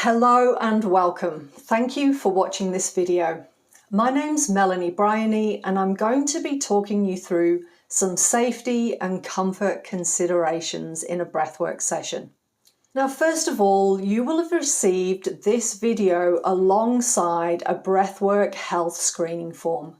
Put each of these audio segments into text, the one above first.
Hello and welcome. Thank you for watching this video. My name's Melanie Bryony and I'm going to be talking you through some safety and comfort considerations in a breathwork session. Now, first of all, you will have received this video alongside a breathwork health screening form.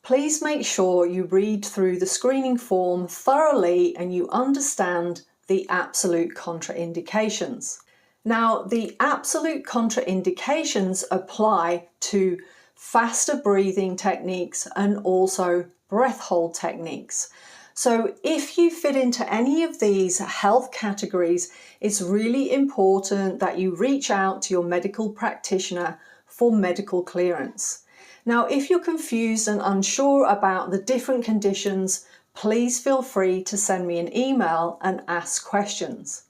Please make sure you read through the screening form thoroughly and you understand the absolute contraindications. Now, the absolute contraindications apply to faster breathing techniques and also breath hold techniques. So if you fit into any of these health categories, it's really important that you reach out to your medical practitioner for medical clearance. Now, if you're confused and unsure about the different conditions, please feel free to send me an email and ask questions.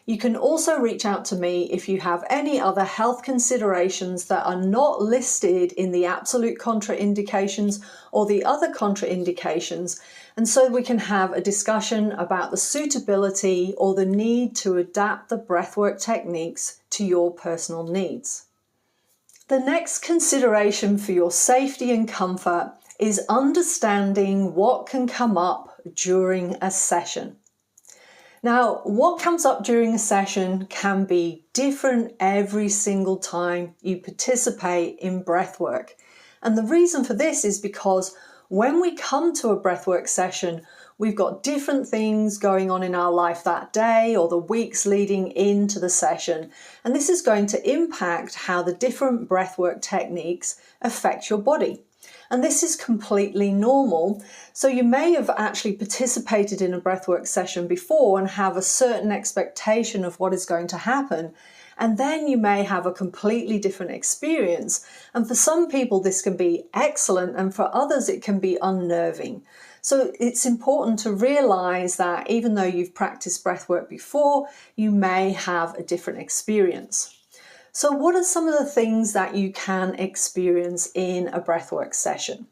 You can also reach out to me if you have any other health considerations that are not listed in the absolute contraindications or the other contraindications, and so we can have a discussion about the suitability or the need to adapt the breathwork techniques to your personal needs. The next consideration for your safety and comfort is understanding what can come up during a session. Now, what comes up during a session can be different every single time you participate in breathwork. And the reason for this is because when we come to a breathwork session, we've got different things going on in our life that day or the weeks leading into the session. And this is going to impact how the different breathwork techniques affect your body. And this is completely normal. So you may have actually participated in a breathwork session before and have a certain expectation of what is going to happen. And then you may have a completely different experience. And for some people, this can be excellent. And for others, it can be unnerving. So it's important to realize that even though you've practiced breathwork before, you may have a different experience. So what are some of the things that you can experience in a breathwork session?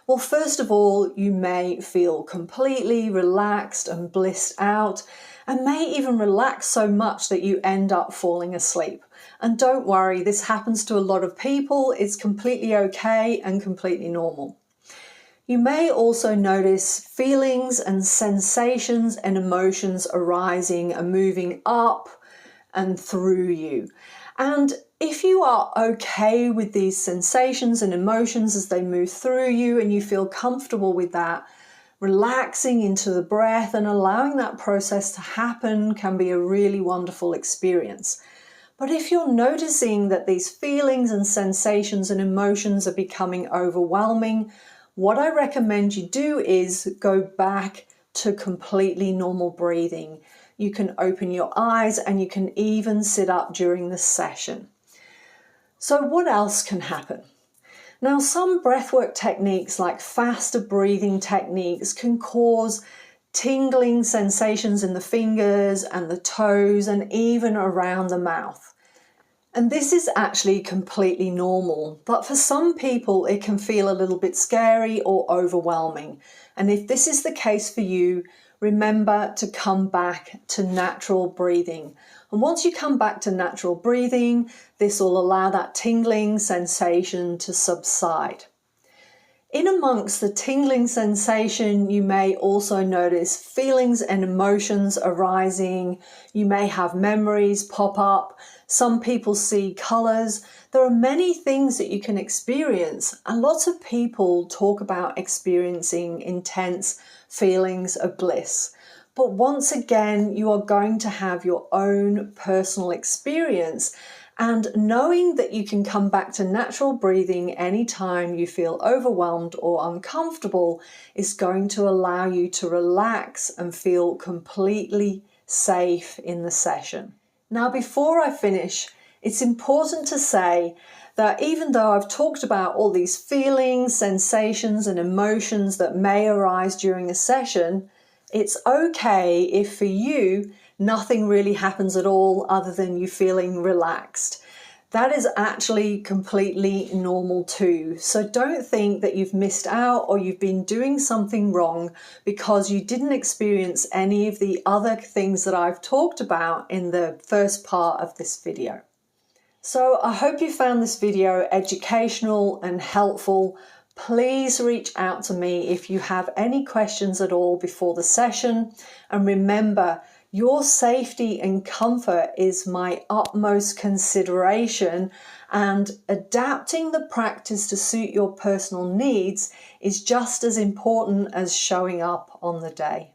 Well, first of all, you may feel completely relaxed and blissed out and may even relax so much that you end up falling asleep. And don't worry, this happens to a lot of people. It's completely okay and completely normal. You may also notice feelings and sensations and emotions arising and moving up and through you. And if you are okay with these sensations and emotions as they move through you and you feel comfortable with that, relaxing into the breath and allowing that process to happen can be a really wonderful experience. But if you're noticing that these feelings and sensations and emotions are becoming overwhelming, what I recommend you do is go back to completely normal breathing. You can open your eyes and you can even sit up during the session. So what else can happen? Now, some breathwork techniques like faster breathing techniques can cause tingling sensations in the fingers and the toes and even around the mouth. And this is actually completely normal, but for some people it can feel a little bit scary or overwhelming. And if this is the case for you, remember to come back to natural breathing. And once you come back to natural breathing, this will allow that tingling sensation to subside. In amongst the tingling sensation, you may also notice feelings and emotions arising. You may have memories pop up. Some people see colors. There are many things that you can experience, and lots of people talk about experiencing intense feelings of bliss. But once again, you are going to have your own personal experience, and knowing that you can come back to natural breathing anytime you feel overwhelmed or uncomfortable is going to allow you to relax and feel completely safe in the session. Now, before I finish, it's important to say that even though I've talked about all these feelings, sensations, and emotions that may arise during a session, it's okay if for you, nothing really happens at all other than you feeling relaxed. That is actually completely normal too. So don't think that you've missed out or you've been doing something wrong because you didn't experience any of the other things that I've talked about in the first part of this video. So I hope you found this video educational and helpful. Please reach out to me if you have any questions at all before the session. And remember, your safety and comfort is my utmost consideration, and adapting the practice to suit your personal needs is just as important as showing up on the day.